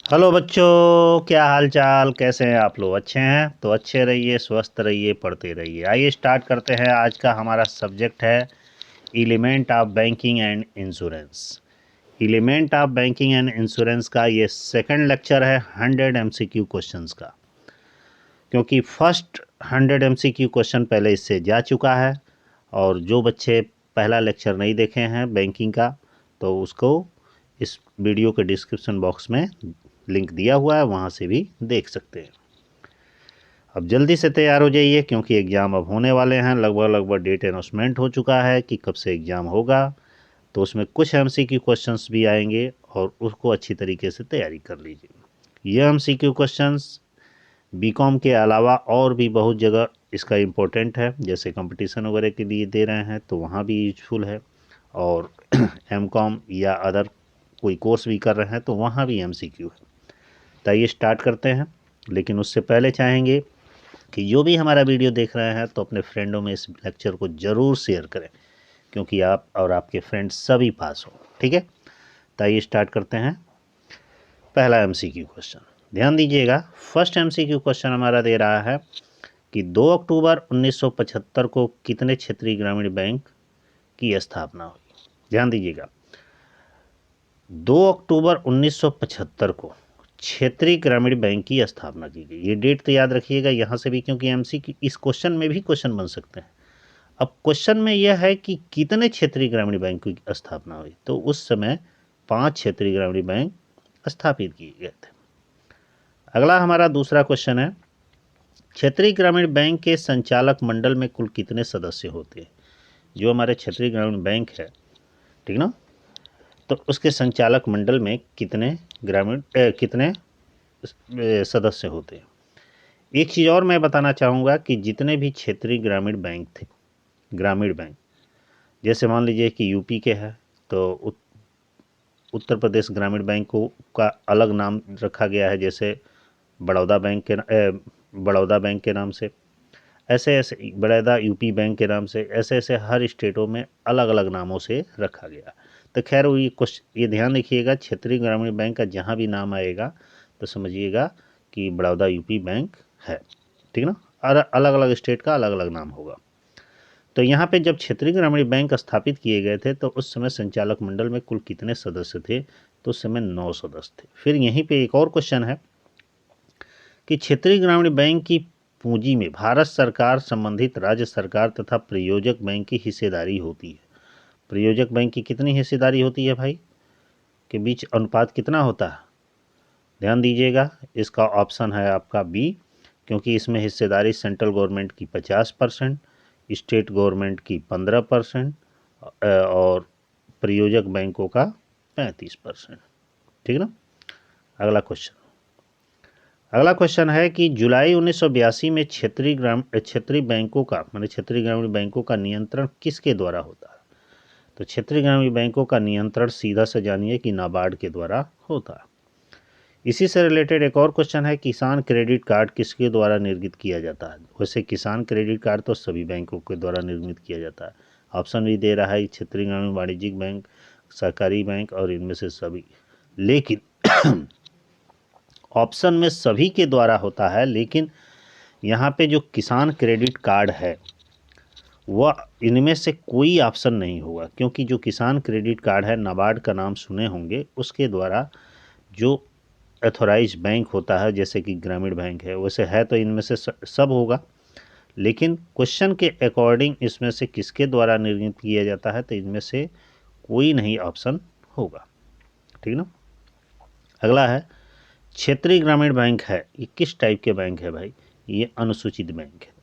Hello बच्चों, क्या हाल चाल, कैसे हैं आप लोग? अच्छे हैं तो अच्छे रहिए, स्वस्थ रहिए, पढ़ते रहिए। आइए स्टार्ट करते हैं। आज का हमारा सब्जेक्ट है element of banking and insurance. Element of banking and insurance का ये सेकंड लेक्चर है 100 एमसीक्यू क्वेश्चंस का, क्योंकि फर्स्ट 100 एमसीक्यू क्वेश्चन पहले इससे जा चुका है। और जो बच्चे पहला लेक्चर नहीं देखे हैं बैंकिंग का, तो उसको इस वीडियो के डिस्क्रिप्शन बॉक्स में लिंक दिया हुआ है, वहाँ से भी देख सकते हैं। अब जल्दी से तैयार हो जाइए, क्योंकि एग्ज़ाम अब होने वाले हैं। लगभग डेट अनाउंसमेंट हो चुका है कि कब से एग्ज़ाम होगा, तो उसमें कुछ एमसीक्यू क्वेश्चंस भी आएंगे और उसको अच्छी तरीके से तैयारी कर लीजिए। ये एमसीक्यू क्वेश्चंस बीकॉम के अलावा और भी बहुत जगह इसका इम्पोर्टेंट है, जैसे कंपटीशन वगैरह के लिए दे रहे हैं तो वहाँ भी यूजफुल है, और एमकॉम या अदर कोई कोर्स भी कर रहे हैं तो वहाँ भी एमसीक्यू है। तो ये स्टार्ट करते हैं, लेकिन उससे पहले चाहेंगे कि जो भी हमारा वीडियो देख रहे हैं तो अपने फ्रेंडों में इस लेक्चर को ज़रूर शेयर करें, क्योंकि आप और आपके फ्रेंड्स सभी पास हो। ठीक है, तो ये स्टार्ट करते हैं। पहला एमसीक्यू क्वेश्चन ध्यान दीजिएगा। फर्स्ट एमसीक्यू क्वेश्चन हमारा दे रहा है कि 2 अक्टूबर 1975 को कितने क्षेत्रीय ग्रामीण बैंक की स्थापना हुई? ध्यान दीजिएगा, 2 अक्टूबर 1975 को क्षेत्रीय ग्रामीण बैंक की स्थापना की गई। ये डेट तो याद रखिएगा यहाँ से भी, क्योंकि एमसीक्यू इस क्वेश्चन में भी क्वेश्चन बन सकते हैं। अब क्वेश्चन में यह है कि कितने क्षेत्रीय ग्रामीण बैंक की स्थापना हुई, तो उस समय 5 क्षेत्रीय ग्रामीण बैंक स्थापित किए गए थे। अगला हमारा दूसरा क्वेश्चन है, क्षेत्रीय ग्रामीण बैंक के संचालक मंडल में कुल कितने सदस्य होते हैं? जो हमारे क्षेत्रीय ग्रामीण बैंक है, ठीक ना, तो उसके संचालक मंडल में कितने सदस्य होते हैं? एक चीज़ और मैं बताना चाहूँगा कि जितने भी क्षेत्रीय ग्रामीण बैंक थे, ग्रामीण बैंक, जैसे मान लीजिए कि यूपी के है तो उत्तर प्रदेश ग्रामीण बैंक का अलग नाम रखा गया है, जैसे बड़ौदा बैंक के नाम से, ऐसे ऐसे बड़ौदा यूपी बैंक के नाम से, ऐसे ऐसे हर स्टेटों में अलग अलग नामों से रखा गया। तो खैर ये ध्यान रखिएगा, क्षेत्रीय ग्रामीण बैंक का जहाँ भी नाम आएगा तो समझिएगा कि बड़ौदा यूपी बैंक है, ठीक ना। और अलग अलग स्टेट का अलग अलग नाम होगा। तो यहाँ पे जब क्षेत्रीय ग्रामीण बैंक स्थापित किए गए थे तो उस समय संचालक मंडल में कुल कितने सदस्य थे? तो उस समय 9 सदस्य थे। फिर यहीं पे एक और क्वेश्चन है कि क्षेत्रीय ग्रामीण बैंक की पूंजी में भारत सरकार, संबंधित राज्य सरकार तथा प्रयोजक बैंक की हिस्सेदारी होती है। प्रयोजक बैंक की कितनी हिस्सेदारी होती है भाई, के बीच अनुपात कितना होता है? ध्यान दीजिएगा, इसका ऑप्शन है आपका बी, क्योंकि इसमें हिस्सेदारी सेंट्रल गवर्नमेंट की 50%, स्टेट गवर्नमेंट की 15% और प्रयोजक बैंकों का 35%, ठीक ना। अगला क्वेश्चन है कि जुलाई 1982 में क्षेत्रीय बैंकों का क्षेत्रीय ग्रामीण बैंकों का नियंत्रण किसके द्वारा होता है? तो क्षेत्रीय ग्रामीण बैंकों का नियंत्रण सीधा से जानिए कि नाबार्ड के द्वारा होता है। इसी से रिलेटेड एक और क्वेश्चन है, किसान क्रेडिट कार्ड किसके द्वारा निर्मित किया जाता है? वैसे किसान क्रेडिट कार्ड तो सभी बैंकों के द्वारा निर्मित किया जाता है। ऑप्शन भी दे रहा है क्षेत्रीय ग्रामीण वाणिज्यिक बैंक, सहकारी बैंक और इनमें से सभी, लेकिन ऑप्शन में सभी के द्वारा होता है, लेकिन यहाँ पे जो किसान क्रेडिट कार्ड है वह इनमें से कोई ऑप्शन नहीं होगा, क्योंकि जो किसान क्रेडिट कार्ड है, नाबार्ड का नाम सुने होंगे, उसके द्वारा जो अथोराइज बैंक होता है, जैसे कि ग्रामीण बैंक है, वैसे है तो इनमें से सब होगा, लेकिन क्वेश्चन के अकॉर्डिंग इसमें से किसके द्वारा निर्मित किया जाता है, तो इनमें से कोई नहीं ऑप्शन होगा, ठीक ना। अगला है, क्षेत्रीय ग्रामीण बैंक है, ये किस टाइप के बैंक है भाई? ये अनुसूचित बैंक है।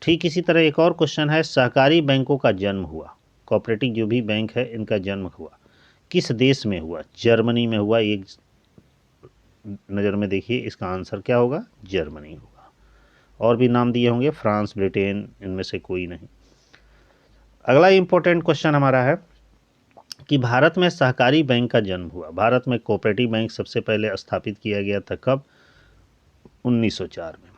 ठीक इसी तरह एक और क्वेश्चन है, सहकारी बैंकों का जन्म हुआ, कोऑपरेटिव जो भी बैंक है इनका जन्म हुआ किस देश में हुआ? जर्मनी में हुआ। एक नज़र में देखिए, इसका आंसर क्या होगा? जर्मनी होगा। और भी नाम दिए होंगे, फ्रांस, ब्रिटेन, इनमें से कोई नहीं। अगला इंपॉर्टेंट क्वेश्चन हमारा है कि भारत में सहकारी बैंक का जन्म हुआ। भारत में कोऑपरेटिव बैंक सबसे पहले स्थापित किया गया था कब? 1904 में।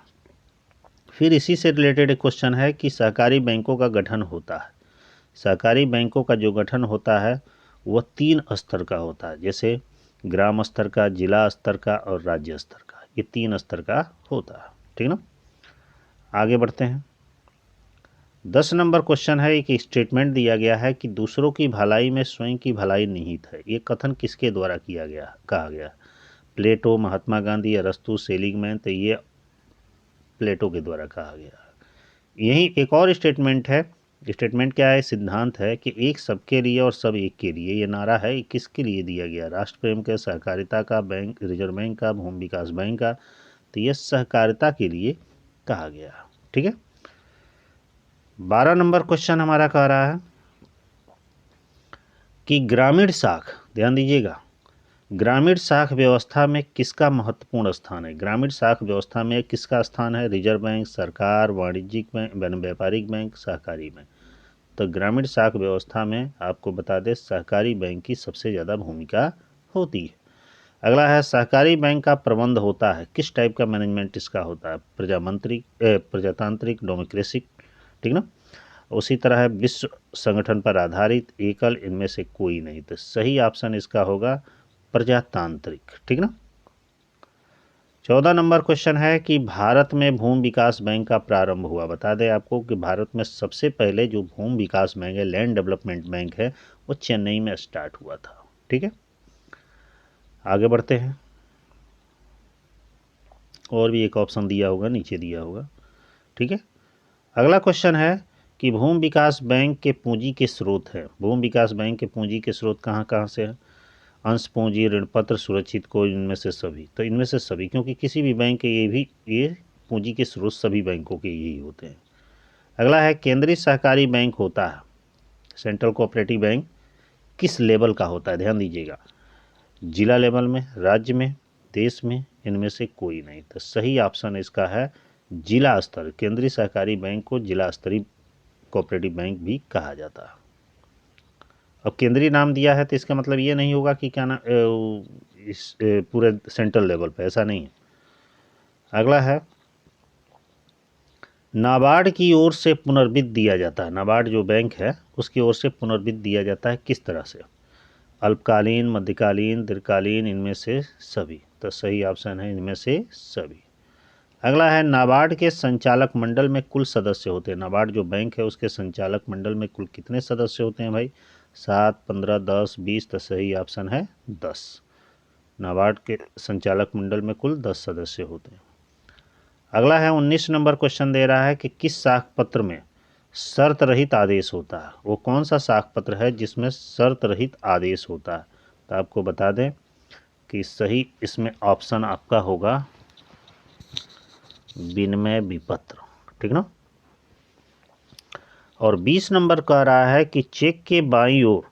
फिर इसी से रिलेटेड एक क्वेश्चन है कि सहकारी बैंकों का गठन होता है। सहकारी बैंकों का जो गठन होता है वह 3 स्तर का होता है, जैसे ग्राम स्तर का, जिला स्तर का और राज्य स्तर का, ये 3 स्तर का होता है। ठीक ना। आगे बढ़ते हैं। 10 नंबर क्वेश्चन है, एक स्टेटमेंट दिया गया है कि दूसरों की भलाई में स्वयं की भलाई निहित है। ये कथन किसके द्वारा किया गया, कहा गया? प्लेटो, महात्मा गांधी, अरस्तू, सेलिगमैन। तो ये प्लेटो के द्वारा कहा गया। यही एक और स्टेटमेंट है। स्टेटमेंट क्या है? सिद्धांत है कि एक सबके लिए और सब एक के लिए। ये नारा है, किसके लिए दिया गया? राष्ट्र प्रेम के, सहकारिता का, बैंक, रिजर्व बैंक का, भूमि विकास बैंक का। तो ये सहकारिता के लिए कहा गया। ठीक है। 12 नंबर क्वेश्चन हमारा कह रहा है कि ग्रामीण साख, ध्यान दीजिएगा, ग्रामीण साख व्यवस्था में किसका महत्वपूर्ण स्थान है? ग्रामीण साख व्यवस्था में किसका स्थान है? रिजर्व बैंक, सरकार, वाणिज्यिक बैंक, व्यापारिक बैंक, सहकारी बैंक। तो ग्रामीण साख व्यवस्था में आपको बता दें, सहकारी बैंक की सबसे ज़्यादा भूमिका होती है। अगला है, सहकारी बैंक का प्रबंध होता है, किस टाइप का मैनेजमेंट इसका होता है? प्रजातांत्रिक, डेमोक्रेटिक। ठीक ना। उसी तरह है, विश्व संगठन पर आधारित, एकल, इनमें से कोई नहीं। तो सही ऑप्शन इसका होगा प्रजातांत्रिक। ठीक ना। 14 नंबर क्वेश्चन है कि भारत में भूमि विकास बैंक का प्रारंभ हुआ। बता दें आपको कि भारत में सबसे पहले जो भूमि विकास बैंक है, लैंड डेवलपमेंट बैंक है, वो चेन्नई में स्टार्ट हुआ था। ठीक है। आगे बढ़ते हैं। और भी एक ऑप्शन दिया होगा, नीचे दिया होगा। ठीक है। अगला क्वेश्चन है कि भूमि विकास बैंक के पूंजी के स्रोत है। भूमि विकास बैंक के पूंजी के स्रोत कहाँ कहाँ से है? अंश पूंजी, ऋण पत्र, सुरक्षित कोष, इनमें से सभी। तो इनमें से सभी, क्योंकि किसी भी बैंक के ये पूंजी के स्रोत सभी बैंकों के यही होते हैं। अगला है, केंद्रीय सहकारी बैंक होता है, सेंट्रल कोऑपरेटिव बैंक, किस लेवल का होता है? ध्यान दीजिएगा, जिला लेवल में, राज्य में, देश में, इनमें से कोई नहीं। तो सही ऑप्शन इसका है जिला स्तर। केंद्रीय सहकारी बैंक को जिला स्तरीय कोऑपरेटिव बैंक भी कहा जाता है। अब केंद्रीय नाम दिया है तो इसका मतलब ये नहीं होगा कि क्या ना इस पूरे सेंट्रल लेवल पे, ऐसा नहीं है। अगला है, नाबार्ड की ओर से पुनर्वित्त दिया जाता है। नाबार्ड जो बैंक है उसकी ओर से पुनर्वित्त दिया जाता है, किस तरह से? अल्पकालीन, मध्यकालीन, दीर्घकालीन, इनमें से सभी। तो सही ऑप्शन है इनमें से सभी। अगला है, नाबार्ड के संचालक मंडल में कुल सदस्य होते हैं। नाबार्ड जो बैंक है उसके संचालक मंडल में कुल कितने सदस्य होते हैं भाई? 7, 15, 10, 20। तो सही ऑप्शन है 10। नाबार्ड के संचालक मंडल में कुल 10 सदस्य होते हैं। अगला है, 19 नंबर क्वेश्चन दे रहा है कि किस साख पत्र में शर्त रहित आदेश होता है? वो कौन सा साख पत्र है जिसमें शर्त रहित आदेश होता है? तो आपको बता दें कि सही इसमें ऑप्शन आपका होगा विनिमय विपत्र। ठीक ना। और 20 नंबर कह रहा है कि चेक के बाईं ओर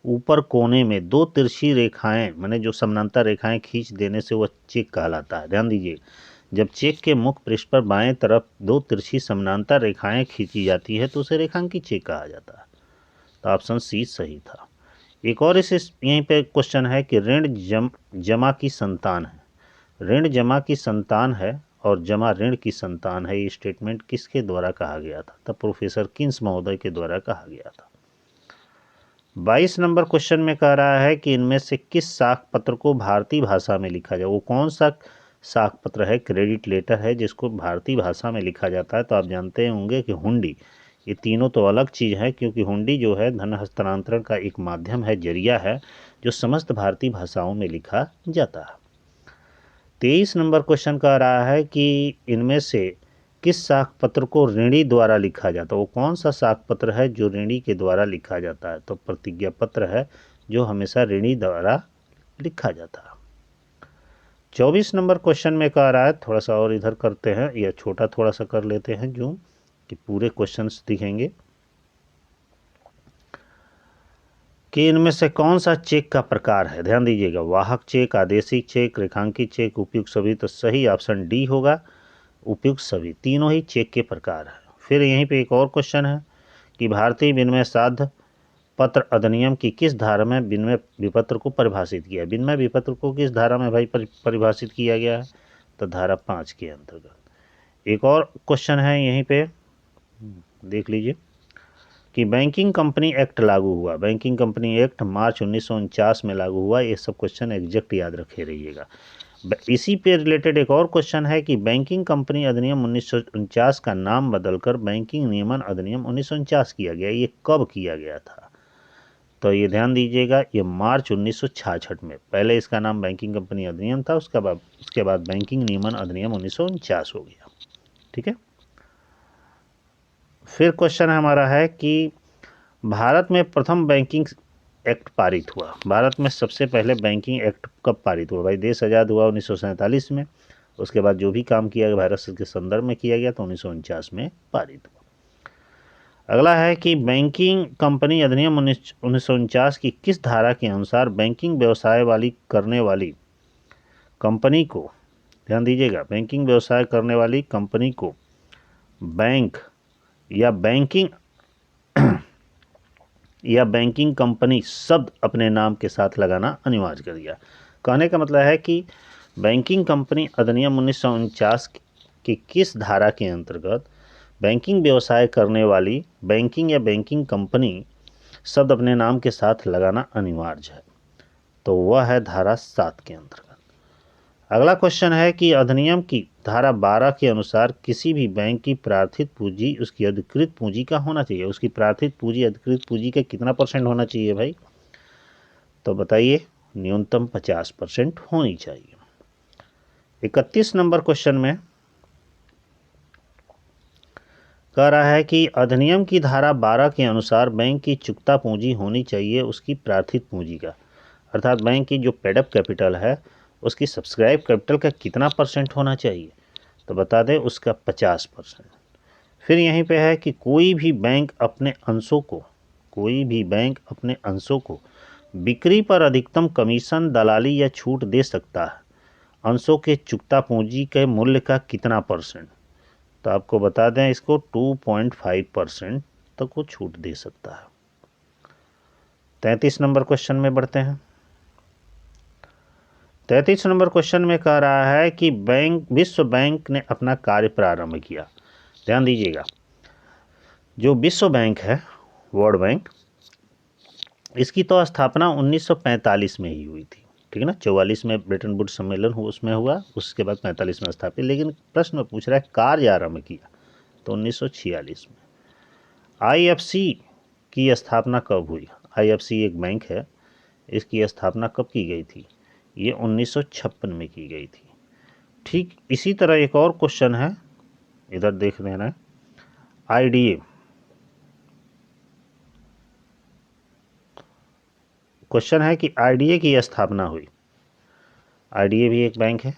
ऊपर कोने में 2 तिरछी रेखाएं, माने जो समानांतर रेखाएं खींच देने से वह चेक कहलाता है। ध्यान दीजिए, जब चेक के मुख्य पृष्ठ पर बाएं तरफ 2 तिरछी समानांतर रेखाएं खींची जाती है तो उसे रेखांकित चेक कहा जाता है। तो ऑप्शन सी सही था। एक और इस यहीं पे क्वेश्चन है कि ऋण जमा की संतान है। ऋण जमा की संतान है और जमा ऋण की संतान है। ये स्टेटमेंट किसके द्वारा कहा गया था? तब प्रोफेसर किन्स महोदय के द्वारा कहा गया था। 22 नंबर क्वेश्चन में कह रहा है कि इनमें से किस साख पत्र को भारतीय भाषा में लिखा जाए? वो कौन सा साख पत्र है, क्रेडिट लेटर है, जिसको भारतीय भाषा में लिखा जाता है? तो आप जानते होंगे कि हुंडी। ये तीनों तो अलग चीज़ है, क्योंकि हुंडी जो है धन हस्तांतरण का एक माध्यम है, जरिया है, जो समस्त भारतीय भाषाओं में लिखा जाता है। 23 नंबर क्वेश्चन कह रहा है कि इनमें से किस साख पत्र को ऋणी द्वारा लिखा जाता है? वो कौन सा साख पत्र है जो ऋणी के द्वारा लिखा जाता है? तो प्रतिज्ञा पत्र है, जो हमेशा ऋणी द्वारा लिखा जाता है। 24 नंबर क्वेश्चन में कह रहा है, थोड़ा सा और इधर करते हैं, या छोटा थोड़ा सा कर लेते हैं जो कि पूरे क्वेश्चंस दिखेंगे कि इनमें से कौन सा चेक का प्रकार है? ध्यान दीजिएगा, वाहक चेक, आदेशिक चेक, रेखांकित चेक, उपयुक्त सभी। तो सही ऑप्शन डी होगा, उपयुक्त सभी। तीनों ही चेक के प्रकार है। फिर यहीं पे एक और क्वेश्चन है कि भारतीय विनिमय साध्य पत्र अधिनियम की किस धारा में विनिमय विपत्र को परिभाषित किया? विनिमय विपत्र को किस धारा में भाई परिभाषित किया गया है? तो धारा 5 के अंतर्गत। एक और क्वेश्चन है यहीं पे, देख लीजिए कि बैंकिंग कंपनी एक्ट लागू हुआ। बैंकिंग कंपनी एक्ट मार्च 1949 में लागू हुआ। ये सब क्वेश्चन एग्जैक्ट याद रखे रहिएगा। इसी पे रिलेटेड एक और क्वेश्चन है कि बैंकिंग कंपनी अधिनियम 1949 का नाम बदलकर बैंकिंग नियमन अधिनियम 1949 किया गया। ये कब किया गया था? तो ये ध्यान दीजिएगा, ये मार्च 1966 में। पहले इसका नाम बैंकिंग कंपनी अधिनियम था, उसके बाद बैंकिंग नियमन अधिनियम 1949 हो गया। ठीक है। फिर क्वेश्चन हमारा है कि भारत में प्रथम बैंकिंग एक्ट पारित हुआ। भारत में सबसे पहले बैंकिंग एक्ट कब पारित हुआ? भाई देश आज़ाद हुआ 1947 में। उसके बाद जो भी काम किया गया भारत के संदर्भ में किया गया तो 1949 में पारित हुआ। अगला है कि बैंकिंग कंपनी अधिनियम 1949 की किस धारा के अनुसार बैंकिंग व्यवसाय करने वाली कंपनी को, ध्यान दीजिएगा, बैंकिंग व्यवसाय करने वाली कंपनी को बैंक या बैंकिंग कंपनी शब्द अपने नाम के साथ लगाना अनिवार्य कर दिया। कहने का मतलब है कि बैंकिंग कंपनी अधिनियम 1949 की किस धारा के अंतर्गत बैंकिंग व्यवसाय करने वाली बैंकिंग या बैंकिंग कंपनी शब्द अपने नाम के साथ लगाना अनिवार्य है? तो वह है धारा 7 के अंतर्गत। अगला क्वेश्चन है कि अधिनियम की धारा 12 के अनुसार किसी भी बैंक की प्रार्थित पूंजी उसकी अधिकृत पूंजी का होना चाहिए। उसकी प्रार्थित पूंजी अधिकृत पूंजी का कितना % होना चाहिए भाई? तो बताइए, न्यूनतम 50% होनी चाहिए। 31 नंबर क्वेश्चन में कह रहा है कि अधिनियम की धारा 12 के अनुसार बैंक की चुकता पूंजी होनी चाहिए उसकी प्रार्थित पूंजी का, अर्थात बैंक की जो पेड अप कैपिटल है उसकी सब्सक्राइब कैपिटल का कितना % होना चाहिए? तो बता दें उसका 50%। फिर यहीं पे है कि कोई भी बैंक अपने अंशों को बिक्री पर अधिकतम कमीशन, दलाली या छूट दे सकता है। अंशों के चुकता पूंजी के मूल्य का कितना %? तो आपको बता दें इसको 2.5% तक वो छूट दे सकता है। 33 नंबर क्वेश्चन में बढ़ते हैं। 33 नंबर क्वेश्चन में कह रहा है कि विश्व बैंक ने अपना कार्य प्रारंभ किया। ध्यान दीजिएगा, जो विश्व बैंक है, वर्ल्ड बैंक, इसकी तो स्थापना 1945 में ही हुई थी। ठीक है ना। 44 में ब्रेटन वुड्स सम्मेलन उसमें हुआ, उसके बाद 45 में स्थापित। लेकिन प्रश्न पूछ रहा है कार्य आरंभ किया तो 1946 में। IFC की स्थापना कब हुई? IFC एक बैंक है, इसकी स्थापना कब की गई थी? ये 1956 में की गई थी। ठीक इसी तरह एक और क्वेश्चन है, इधर देख लेना है। IDA, क्वेश्चन है कि IDA की स्थापना हुई। IDA भी एक बैंक है,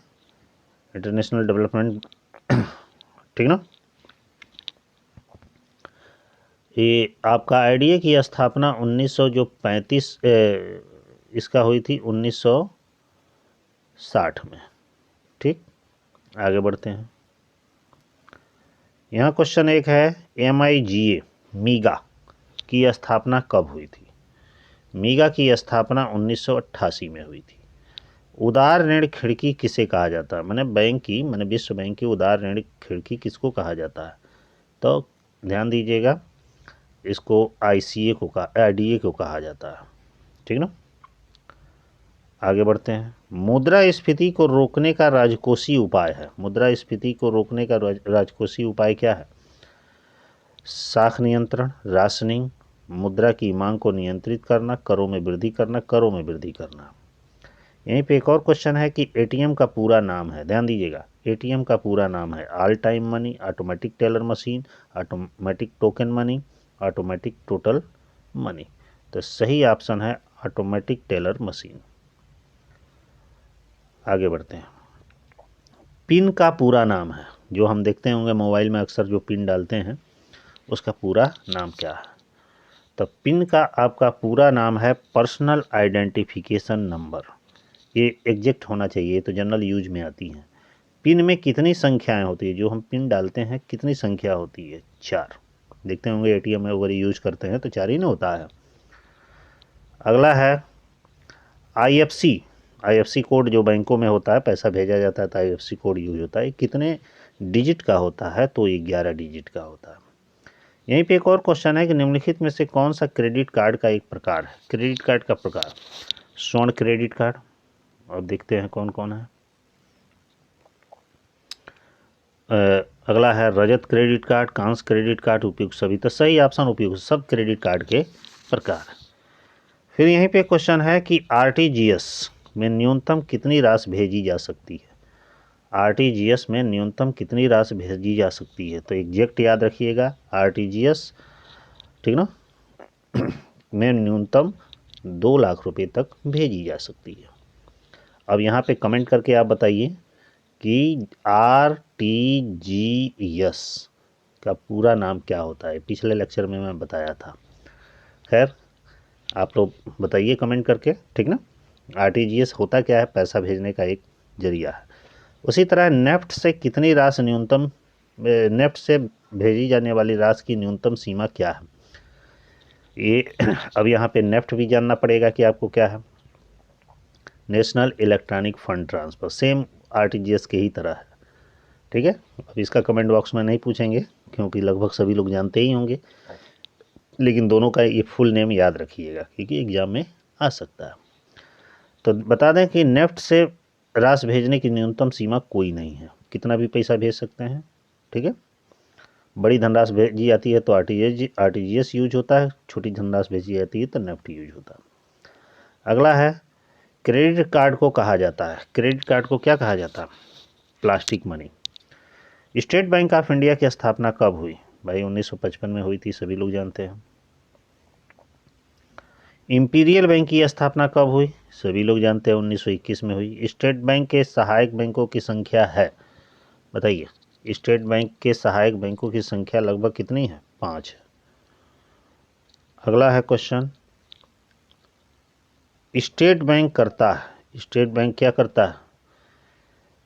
इंटरनेशनल डेवलपमेंट, ठीक ना। ये आपका IDA की स्थापना 1935 इसका हुई थी 1960 में। ठीक, आगे बढ़ते हैं। यहाँ क्वेश्चन एक है, MIGA मीगा की स्थापना कब हुई थी? मीगा की स्थापना 1988 में हुई थी। उदार ऋण खिड़की किसे कहा जाता है? मैंने विश्व बैंक की उदार ऋण खिड़की किसको कहा जाता है? तो ध्यान दीजिएगा, इसको IDA को कहा जाता है। ठीक ना। आगे बढ़ते हैं। मुद्रास्फीति को रोकने का राजकोषीय उपाय है। मुद्रास्फीति को रोकने का राजकोषीय उपाय क्या है? साख नियंत्रण, राशनिंग, मुद्रा की मांग को नियंत्रित करना, करों में वृद्धि करना। यहीं पे एक और क्वेश्चन है कि ATM का पूरा नाम है। ध्यान दीजिएगा, ATM का पूरा नाम है all time money, automatic teller machine, automatic token money, automatic total money. तो सही ऑप्शन है ऑटोमेटिक टेलर मशीन। आगे बढ़ते हैं। पिन का पूरा नाम है, जो हम देखते होंगे मोबाइल में अक्सर जो पिन डालते हैं उसका पूरा नाम क्या है? तो पिन का आपका पूरा नाम है पर्सनल आइडेंटिफिकेशन नंबर। ये एग्जैक्ट होना चाहिए, तो जनरल यूज में आती हैं। पिन में कितनी संख्याएं होती है? जो हम पिन डालते हैं कितनी संख्या होती है? 4। देखते होंगे ATM में अगर यूज करते हैं तो 4 ही ना होता है। अगला है IFC कोड, जो बैंकों में होता है, पैसा भेजा जाता है तो IFC कोड यूज होता है। कितने डिजिट का होता है? तो 11 डिजिट का होता है। यहीं पे एक और क्वेश्चन है कि निम्नलिखित में से कौन सा क्रेडिट कार्ड का एक प्रकार है। क्रेडिट कार्ड का प्रकार, स्वर्ण क्रेडिट कार्ड, और देखते हैं कौन कौन है। अगला है रजत क्रेडिट कार्ड, कांस्य क्रेडिट कार्ड, उपयुक्त सभी। तो सही ऑप्शन उपयुक्त सब क्रेडिट कार्ड के प्रकार। फिर यहीं पे क्वेश्चन है कि आरटीजीएस में न्यूनतम कितनी राशि भेजी जा सकती है। आरटीजीएस में न्यूनतम कितनी राशि भेजी जा सकती है। तो एग्जैक्ट याद रखिएगा, आरटीजीएस, ठीक ना, में न्यूनतम 2 लाख रुपए तक भेजी जा सकती है। अब यहाँ पे कमेंट करके आप बताइए कि आरटीजीएस का पूरा नाम क्या होता है। पिछले लेक्चर में मैं बताया था। खैर आप लोग बताइए कमेंट करके, ठीक ना। आरटीजीएस होता क्या है, पैसा भेजने का एक जरिया है। उसी तरह नेफ्ट से कितनी राशि न्यूनतम, नेफ्ट से भेजी जाने वाली राशि की न्यूनतम सीमा क्या है। ये अब यहाँ पे नेफ्ट भी जानना पड़ेगा कि आपको क्या है। National electronic fund transfer, same RTGS के ही तरह है, ठीक है। अब इसका कमेंट बॉक्स में नहीं पूछेंगे क्योंकि लगभग सभी लोग जानते ही होंगे, लेकिन दोनों का ये फुल नेम याद रखिएगा क्योंकि एग्जाम में आ सकता है। तो बता दें कि नेफ्ट से राशि भेजने की न्यूनतम सीमा कोई नहीं है, कितना भी पैसा भेज सकते हैं, ठीक है। बड़ी धनराशि भेजी जाती है तो आरटीजीएस यूज होता है, छोटी धनराशि भेजी जाती है तो नेफ्ट यूज होता है। अगला है क्रेडिट कार्ड को कहा जाता है, क्रेडिट कार्ड को क्या कहा जाता है, plastic money. State bank of India की स्थापना कब हुई। भाई 1955 में हुई थी, सभी लोग जानते हैं। इंपीरियल बैंक की स्थापना कब हुई, सभी लोग जानते हैं, 1921 में हुई। स्टेट बैंक के सहायक बैंकों की संख्या है, बताइए। स्टेट बैंक के सहायक बैंकों की संख्या लगभग कितनी है, 5 है। अगला है क्वेश्चन, स्टेट बैंक करता है, स्टेट बैंक क्या करता है,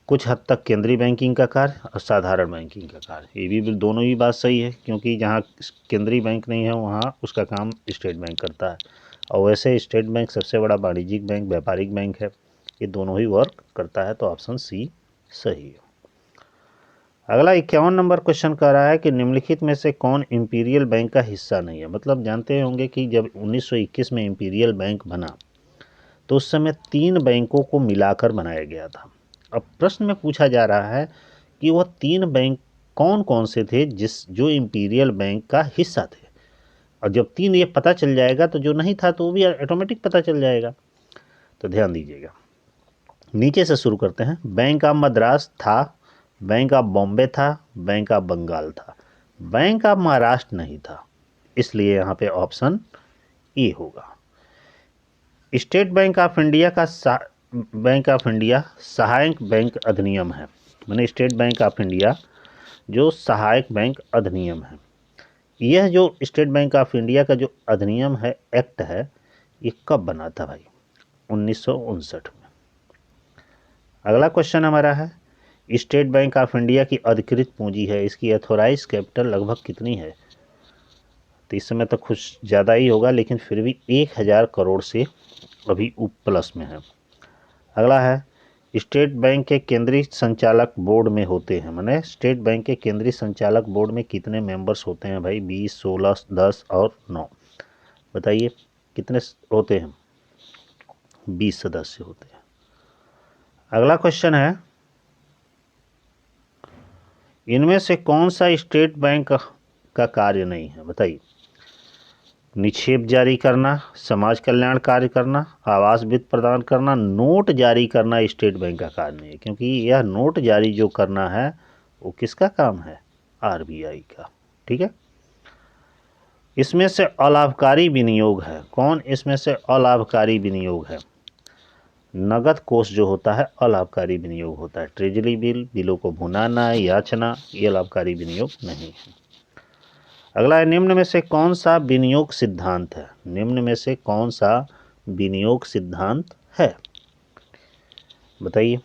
कुछ हद तक केंद्रीय बैंकिंग का कार्य और साधारण बैंकिंग का कार्य। ये भी दोनों ही बात सही है क्योंकि जहाँ केंद्रीय बैंक नहीं है वहाँ उसका काम स्टेट बैंक करता है, और वैसे स्टेट बैंक सबसे बड़ा वाणिज्यिक बैंक, व्यापारिक बैंक है, ये दोनों ही वर्क करता है, तो ऑप्शन सी सही है। अगला 51 नंबर क्वेश्चन कह रहा है कि निम्नलिखित में से कौन इंपीरियल बैंक का हिस्सा नहीं है। मतलब जानते होंगे कि जब 1921 में इंपीरियल बैंक बना तो उस समय 3 बैंकों को मिलाकर बनाया गया था। अब प्रश्न में पूछा जा रहा है कि वह 3 बैंक कौन कौन से थे जो इंपीरियल बैंक का हिस्सा थे, और जब 3 ये पता चल जाएगा तो जो नहीं था तो वो भी ऑटोमेटिक पता चल जाएगा। तो ध्यान दीजिएगा, नीचे से शुरू करते हैं। बैंक ऑफ मद्रास था, बैंक ऑफ बॉम्बे था, बैंक ऑफ बंगाल था, बैंक ऑफ महाराष्ट्र नहीं था, इसलिए यहाँ पे ऑप्शन ए होगा। स्टेट बैंक ऑफ इंडिया का बैंक ऑफ इंडिया सहायक बैंक अधिनियम है, मैंने स्टेट बैंक ऑफ इंडिया जो सहायक बैंक अधिनियम है, यह जो स्टेट बैंक ऑफ इंडिया का जो अधिनियम है, एक्ट है, ये कब बना था भाई, 1959 में। अगला क्वेश्चन हमारा है, स्टेट बैंक ऑफ इंडिया की अधिकृत पूंजी है, इसकी एथोराइज कैपिटल लगभग कितनी है। तो इस समय तो कुछ ज़्यादा ही होगा, लेकिन फिर भी 1000 करोड़ से अभी प्लस में है। अगला है, स्टेट बैंक के केंद्रीय संचालक बोर्ड में होते हैं, माने स्टेट बैंक के केंद्रीय संचालक बोर्ड में कितने मेंबर्स होते हैं भाई, 20, 16, 10 और 9। बताइए कितने होते हैं, 20 सदस्य होते हैं। अगला क्वेश्चन है, इनमें से कौन सा स्टेट बैंक का कार्य नहीं है, बताइए। निक्षेप जारी करना, समाज कल्याण कार्य करना, आवास वित्त प्रदान करना, नोट जारी करना स्टेट बैंक का कार्य नहीं है, क्योंकि यह नोट जारी जो करना है वो किसका काम है, आरबीआई का, ठीक है। इसमें से अलाभकारी विनियोग है, कौन इसमें से अलाभकारी विनियोग है, नगद कोष जो होता है अलाभकारी विनियोग होता है। ट्रेजरी बिल, बिलों को भुनाना, याचना, ये लाभकारी विनियोग नहीं है। अगला है, निम्न में से कौन सा विनियोग सिद्धांत है, निम्न में से कौन सा विनियोग सिद्धांत है, बताइए।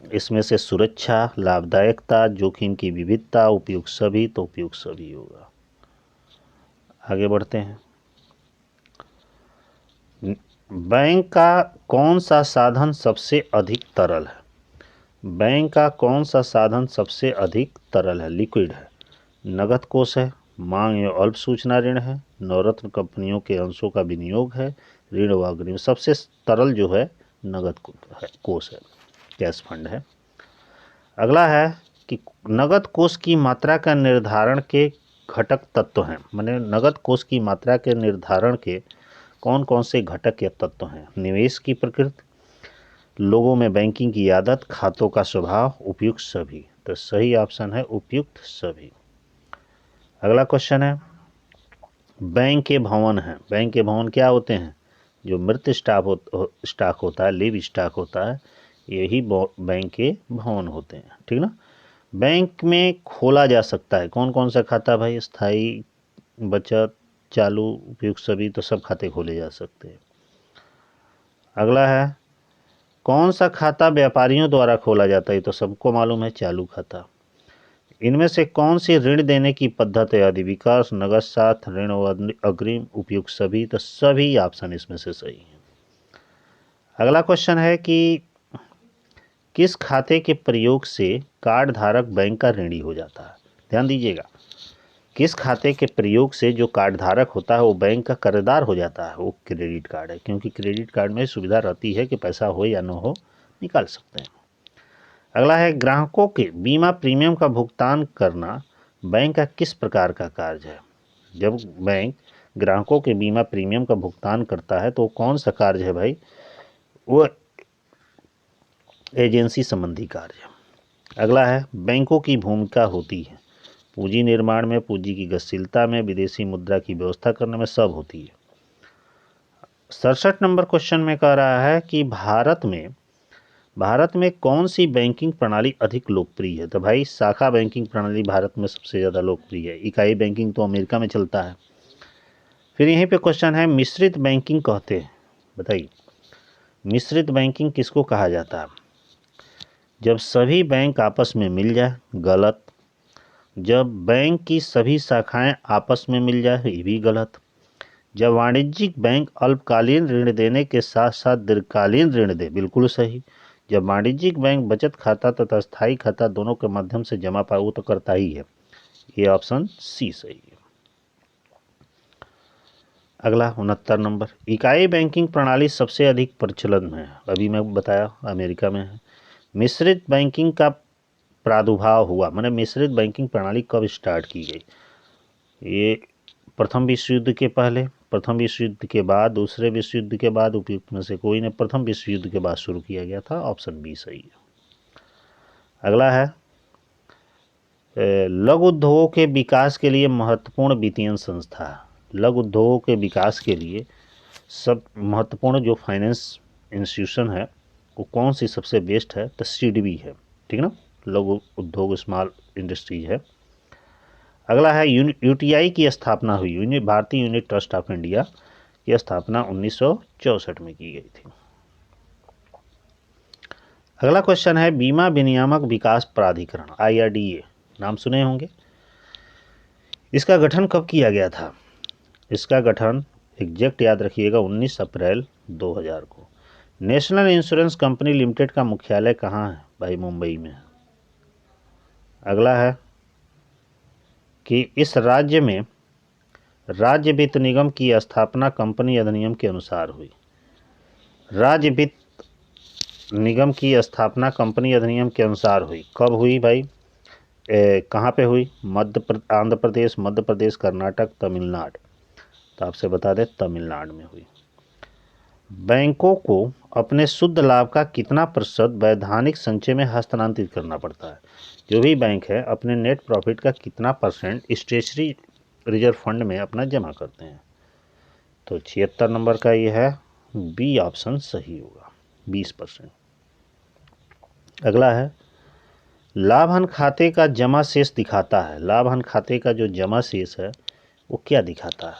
इसमें से सुरक्षा, लाभदायकता, जोखिम की विविधता, उपयुक्त सभी, तो उपयुक्त सभी होगा। आगे बढ़ते हैं, बैंक का कौन सा साधन सबसे अधिक तरल है, बैंक का कौन सा साधन सबसे अधिक तरल है, लिक्विड है, नगद कोष है, मांग एवं अल्प सूचना ऋण है, नवरत्न कंपनियों के अंशों का विनियोग है, ऋण व अग्रिम। सबसे तरल जो है नगद कोष है, कैश फंड है। अगला है कि नगद कोष की मात्रा का निर्धारण के घटक तत्व हैं, माने नगद कोष की मात्रा के निर्धारण के कौन कौन से घटक या तत्व हैं। निवेश की प्रकृति, लोगों में बैंकिंग की आदत, खातों का स्वभाव, उपयुक्त सभी। तो सही ऑप्शन है उपयुक्त सभी। अगला क्वेश्चन है बैंक के भवन हैं। बैंक के भवन क्या होते हैं? जो मृत स्टॉक होता है, लिव स्टॉक होता है, यही बैंक के भवन होते हैं, ठीक ना। बैंक में खोला जा सकता है कौन कौन सा खाता भाई? स्थायी, बचत, चालू, उपयुक्त सभी। तो सब खाते खोले जा सकते हैं। अगला है कौन सा खाता व्यापारियों द्वारा खोला जाता है? तो सबको मालूम है, चालू खाता। इनमें से कौन सी ऋण देने की पद्धति है? आदि विकास, नगद साथ, ऋण व अग्रिम, उपयुक्त सभी। तो सभी ऑप्शन इसमें से सही है। अगला क्वेश्चन है कि किस खाते के प्रयोग से कार्ड धारक बैंक का ऋणी हो जाता है? ध्यान दीजिएगा, किस खाते के प्रयोग से जो कार्ड धारक होता है वो बैंक का कर्जदार हो जाता है? वो क्रेडिट कार्ड है, क्योंकि क्रेडिट कार्ड में सुविधा रहती है कि पैसा हो या न हो निकाल सकते हैं। अगला है ग्राहकों के बीमा प्रीमियम का भुगतान करना बैंक का किस प्रकार का कार्य है? जब बैंक ग्राहकों के बीमा प्रीमियम का भुगतान करता है तो कौन सा कार्य है भाई? वो एजेंसी संबंधी कार्य। अगला है बैंकों की भूमिका होती है पूंजी निर्माण में, पूंजी की गतिशीलता में, विदेशी मुद्रा की व्यवस्था करने में, सब होती है। 67 नंबर क्वेश्चन में कह रहा है कि भारत में कौन सी बैंकिंग प्रणाली अधिक लोकप्रिय है? तो भाई शाखा बैंकिंग प्रणाली भारत में सबसे ज़्यादा लोकप्रिय है। इकाई बैंकिंग तो अमेरिका में चलता है। फिर यहीं पे क्वेश्चन है मिश्रित बैंकिंग कहते हैं, बताइए मिश्रित बैंकिंग किसको कहा जाता है? जब सभी बैंक आपस में मिल जाए, गलत। जब बैंक की सभी शाखाएं आपस में मिल जाए, ये भी गलत। जब वाणिज्यिक बैंक अल्पकालीन ऋण देने के साथ साथ दीर्घकालीन ऋण दे, बिल्कुल सही। जब वाणिज्यिक बैंक बचत खाता तथा स्थायी खाता दोनों के माध्यम से जमा पाए, वो तो करता ही है। ये ऑप्शन सी सही है। अगला 69 नंबर, इकाई बैंकिंग प्रणाली सबसे अधिक प्रचलन में है, अभी मैं बताया अमेरिका में है। मिश्रित बैंकिंग का प्रादुर्भाव हुआ, माने मिश्रित बैंकिंग प्रणाली कब स्टार्ट की गई? ये प्रथम विश्व युद्ध के पहले, प्रथम विश्व युद्ध के बाद, दूसरे विश्व युद्ध के बाद, उपयुक्त में से कोई नहीं। प्रथम विश्व युद्ध के बाद शुरू किया गया था, ऑप्शन बी सही है। अगला है लघु उद्योगों के विकास के लिए महत्वपूर्ण वित्तीय संस्था। लघु उद्योगों के विकास के लिए सब महत्वपूर्ण जो फाइनेंस इंस्टीट्यूशन है वो कौन सी सबसे बेस्ट है? तो सीडबी है, ठीक ना, लघु उद्योग स्मॉल इंडस्ट्रीज है। अगला है यूटीआई की स्थापना हुई, भारतीय यूनिट ट्रस्ट ऑफ इंडिया की स्थापना 1964 में की गई थी। अगला क्वेश्चन है बीमा विनियामक विकास प्राधिकरण, IRDA, नाम सुने होंगे। इसका गठन कब किया गया था? इसका गठन एग्जैक्ट याद रखिएगा 19 अप्रैल 2000 को। नेशनल इंश्योरेंस कंपनी लिमिटेड का मुख्यालय कहाँ है? भाई मुंबई में है। अगला है कि इस राज्य में राज्य वित्त निगम की स्थापना कंपनी अधिनियम के अनुसार हुई। राज्य वित्त निगम की स्थापना कंपनी अधिनियम के अनुसार हुई, कब हुई भाई? कहाँ पे हुई? आंध्र प्रदेश, मध्य प्रदेश, कर्नाटक, तमिलनाडु। तो आपसे बता दें तमिलनाडु में हुई। बैंकों को अपने शुद्ध लाभ का कितना प्रतिशत वैधानिक संचय में हस्तांतरित करना पड़ता है? जो भी बैंक है अपने नेट प्रॉफिट का कितना परसेंट स्टेशनरी रिजर्व फंड में अपना जमा करते हैं? तो 76 नंबर का ये है, बी ऑप्शन सही होगा, 20%। अगला है लाभन खाते का जमा शेष दिखाता है। लाभन खाते का जो जमा शेष है वो क्या दिखाता है?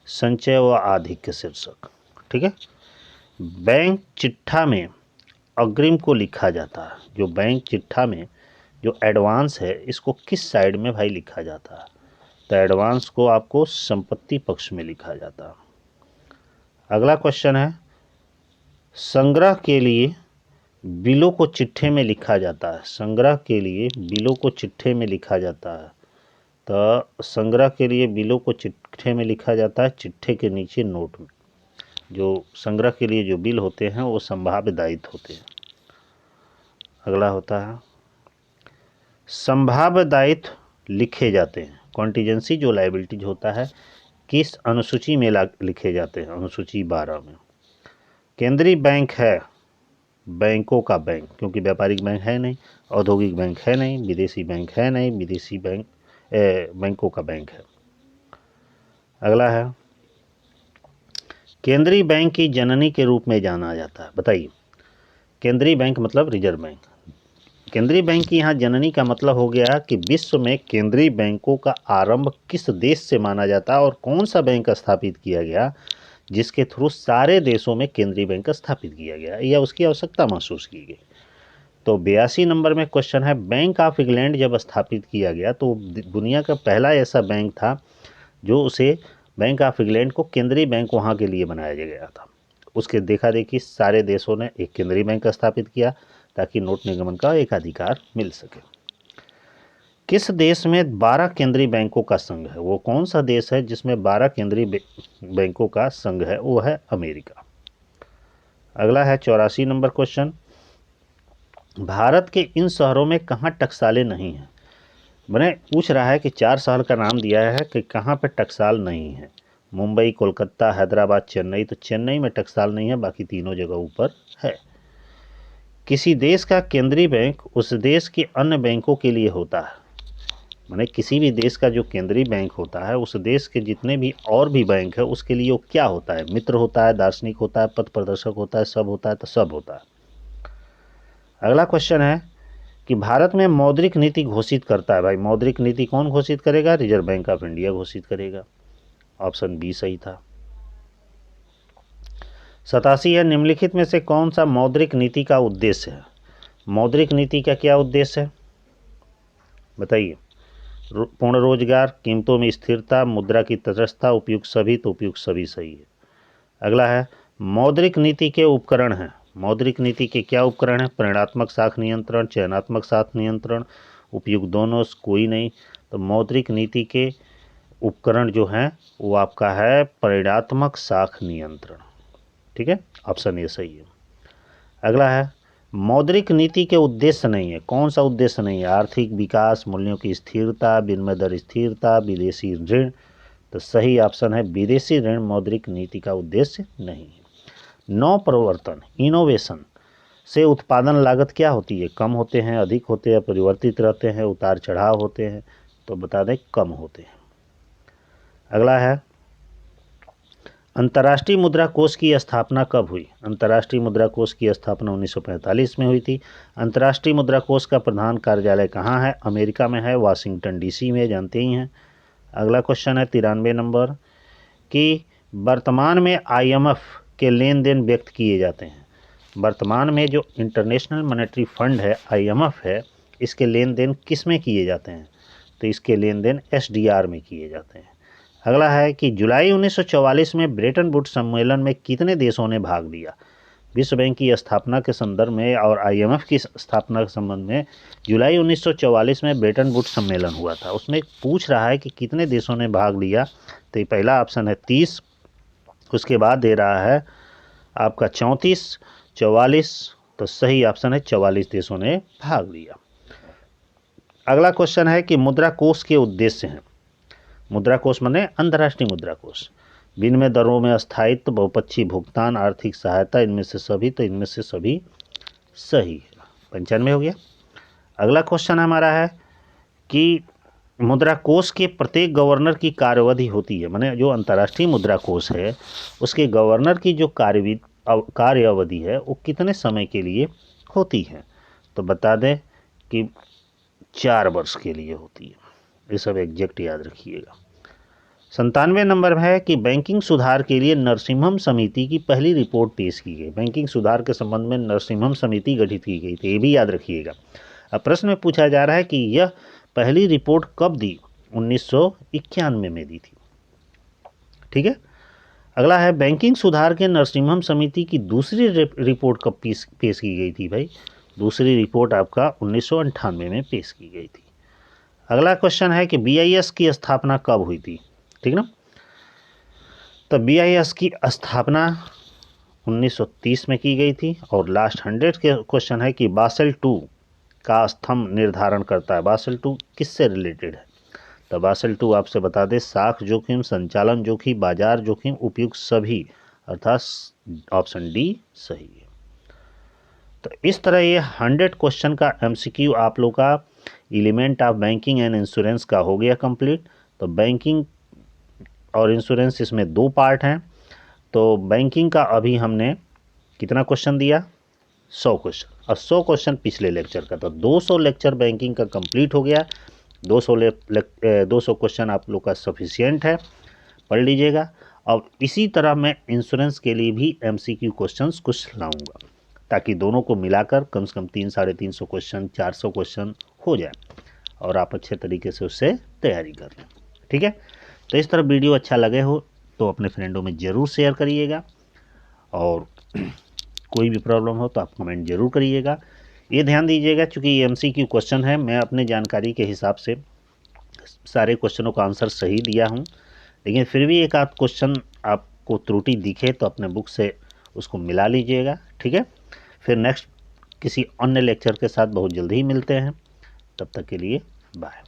संचय व आधिक्य शीर्षक, ठीक है। बैंक चिट्ठा में अग्रिम को लिखा जाता है। जो बैंक चिट्ठा में जो एडवांस है इसको किस साइड में भाई लिखा जाता है? तो एडवांस को आपको संपत्ति पक्ष में लिखा जाता है। अगला क्वेश्चन है संग्रह के लिए बिलों को चिट्ठे में लिखा जाता है। संग्रह के लिए बिलों को चिट्ठे में लिखा जाता है। तो संग्रह के लिए बिलों को चिट्ठे में लिखा जाता है, चिट्ठे के नीचे नोट में। जो संग्रह के लिए जो बिल होते हैं वो संभाव्य दायित्व होते हैं। अगला होता है संभाव्य दायित्व लिखे जाते हैं। कॉन्टीजेंसी जो लायबिलिटीज होता है किस अनुसूची में लिखे जाते हैं? अनुसूची 12 में। केंद्रीय बैंक है बैंकों का बैंक, क्योंकि व्यापारिक बैंक है नहीं, औद्योगिक बैंक है नहीं, विदेशी बैंक है नहीं, विदेशी बैंक बैंकों का बैंक है। अगला है केंद्रीय बैंक की जननी के रूप में जाना जाता है। बताइए, केंद्रीय बैंक मतलब रिजर्व बैंक। केंद्रीय बैंक की यहाँ जननी का मतलब हो गया कि विश्व में केंद्रीय बैंकों का आरंभ किस देश से माना जाता है और कौन सा बैंक स्थापित किया गया जिसके थ्रू सारे देशों में केंद्रीय बैंक स्थापित किया गया या उसकी आवश्यकता महसूस की गई। तो 82 नंबर में क्वेश्चन है, बैंक ऑफ इंग्लैंड जब स्थापित किया गया तो दुनिया का पहला ऐसा बैंक था जो उसे बैंक ऑफ इंग्लैंड को केंद्रीय बैंक वहाँ के लिए बनाया गया था। उसके देखा देखी सारे देशों ने एक केंद्रीय बैंक स्थापित किया ताकि नोट निगमन का एकाधिकार मिल सके। किस देश में 12 केंद्रीय बैंकों का संघ है? वो कौन सा देश है जिसमें 12 केंद्रीय बैंकों का संघ है? वो है अमेरिका। अगला है 84 नंबर क्वेश्चन, भारत के इन शहरों में कहाँ टकसालें नहीं हैं? मैंने पूछ रहा है कि 4 शहर का नाम दिया है कि कहाँ पे टकसाल नहीं है। मुंबई, कोलकाता, हैदराबाद, चेन्नई। तो चेन्नई में टकसाल नहीं है, बाकी तीनों जगह ऊपर है। किसी देश का केंद्रीय बैंक उस देश के अन्य बैंकों के लिए होता है। माने किसी भी देश का जो केंद्रीय बैंक होता है उस देश के जितने भी और भी बैंक है उसके लिए वो क्या होता है? मित्र होता है, दार्शनिक होता है, पथ प्रदर्शक होता है, सब होता है। तो सब होता है। अगला क्वेश्चन है कि भारत में मौद्रिक नीति घोषित करता है। भाई मौद्रिक नीति कौन घोषित करेगा? रिजर्व बैंक ऑफ इंडिया घोषित करेगा। ऑप्शन बी सही था। 87 है, निम्नलिखित में से कौन सा मौद्रिक नीति का उद्देश्य है? मौद्रिक नीति का क्या उद्देश्य है बताइए? पूर्ण रोजगार, कीमतों में स्थिरता, मुद्रा की तटस्थता, उपयुक्त सभी। तो उपयुक्त सभी सही है। अगला है मौद्रिक नीति के उपकरण हैं। मौद्रिक नीति के क्या उपकरण हैं? परिणात्मक साख नियंत्रण, चयनात्मक साख नियंत्रण, उपयुक्त दोनों, कोई नहीं। तो मौद्रिक नीति के उपकरण जो हैं वो आपका है परिणात्मक साख नियंत्रण। ठीक है, ऑप्शन ए सही है। अगला है मौद्रिक नीति के उद्देश्य नहीं है। कौन सा उद्देश्य नहीं है? आर्थिक विकास, मूल्यों की स्थिरता, विनिमय दर स्थिरता, विदेशी ऋण। तो सही ऑप्शन है विदेशी ऋण मौद्रिक नीति का उद्देश्य नहीं है। नवप्रवर्तन, इनोवेशन से उत्पादन लागत क्या होती है? कम होते हैं, अधिक होते हैं, परिवर्तित रहते हैं, उतार चढ़ाव होते हैं। तो बता दें कम होते हैं। अगला है अंतर्राष्ट्रीय मुद्रा कोष की स्थापना कब हुई? अंतर्राष्ट्रीय मुद्रा कोष की स्थापना 1945 में हुई थी। अंतर्राष्ट्रीय मुद्रा कोष का प्रधान कार्यालय कहाँ है? अमेरिका में है, वाशिंगटन डीसी में, जानते ही हैं। अगला क्वेश्चन है 93 नंबर कि वर्तमान में आईएमएफ के लेन देन व्यक्त किए जाते हैं। वर्तमान में जो इंटरनेशनल मॉनेटरी फंड है, आईएमएफ है, इसके लेन देन किस में किए जाते हैं? तो इसके लेन देन एसडीआर में किए जाते हैं। अगला है कि जुलाई 1944 में ब्रेटन वुड्स सम्मेलन में कितने देशों ने भाग लिया? विश्व बैंक की स्थापना के संदर्भ में और आईएमएफ की स्थापना के संबंध में जुलाई 1944 में ब्रेटन वुड्स सम्मेलन हुआ था। उसमें पूछ रहा है कि कितने देशों ने भाग लिया। तो पहला ऑप्शन है 30, उसके बाद दे रहा है आपका 34, 44। तो सही ऑप्शन है 44 देशों ने भाग लिया। अगला क्वेश्चन है कि मुद्रा कोष के उद्देश्य हैं। मुद्रा कोष माने अंतर्राष्ट्रीय मुद्रा कोष। विनिमय दरों में स्थायित्व, बहुपक्षीय भुगतान, आर्थिक सहायता, इनमें से सभी। तो इनमें से सभी सही है। 95 हो गया। अगला क्वेश्चन हमारा है कि मुद्रा कोष के प्रत्येक गवर्नर की कार्यावधि होती है। माने जो अंतर्राष्ट्रीय मुद्रा कोष है उसके गवर्नर की जो कार्यावधि है वो कितने समय के लिए होती है? तो बता दें कि 4 वर्ष के लिए होती है। ये सब एग्जैक्ट याद रखिएगा। 97 नंबर है कि बैंकिंग सुधार के लिए नरसिम्हम समिति की पहली रिपोर्ट पेश की गई। बैंकिंग सुधार के संबंध में नरसिम्हम समिति गठित की गई थी, ये भी याद रखिएगा। अब प्रश्न में पूछा जा रहा है कि यह पहली रिपोर्ट कब दी? 1991 में दी थी। ठीक है। अगला है बैंकिंग सुधार के नरसिम्हम समिति की दूसरी रिपोर्ट कब पेश की गई थी? भाई दूसरी रिपोर्ट आपका 1998 में पेश की गई थी। अगला क्वेश्चन है कि BIS की स्थापना कब हुई थी, ठीक ना। तो BIS की स्थापना 1930 में की गई थी। और लास्ट 100 के क्वेश्चन है कि बासेल 2 का स्तंभ निर्धारण करता है। बासेल 2 किससे रिलेटेड है? तो बासेल 2 आपसे बता दें, साख जोखिम, संचालन जोखिम, बाजार जोखिम, उपयुक्त सभी, अर्थात ऑप्शन डी सही है। तो इस तरह ये 100 क्वेश्चन का MCQ आप लोग का element of banking and insurance का हो गया कंप्लीट। तो बैंकिंग और इंश्योरेंस इसमें 2 पार्ट हैं। तो बैंकिंग का अभी हमने कितना क्वेश्चन दिया, 100 क्वेश्चन, और 100 क्वेश्चन पिछले लेक्चर का। तो 200 लेक्चर बैंकिंग का कंप्लीट हो गया। 200 क्वेश्चन आप लोग का सफिशियंट है, पढ़ लीजिएगा। और इसी तरह मैं इंश्योरेंस के लिए भी MCQ क्वेश्चंस कुछ लाऊंगा, ताकि दोनों को मिलाकर कम से कम 300-350 क्वेश्चन, 400 क्वेश्चन हो जाए और आप अच्छे तरीके से उससे तैयारी कर लें, ठीक है। तो इस तरह वीडियो अच्छा लगे हो तो अपने फ्रेंडों में ज़रूर शेयर करिएगा, और कोई भी प्रॉब्लम हो तो आप कमेंट ज़रूर करिएगा। ये ध्यान दीजिएगा, चूँकि ये MCQ क्वेश्चन है, मैं अपने जानकारी के हिसाब से सारे क्वेश्चनों का आंसर सही दिया हूँ, लेकिन फिर भी एक आध क्वेश्चन आपको त्रुटि दिखे तो अपने बुक से उसको मिला लीजिएगा, ठीक है। फिर नेक्स्ट किसी अन्य लेक्चर के साथ बहुत जल्दी ही मिलते हैं, तब तक के लिए बाय।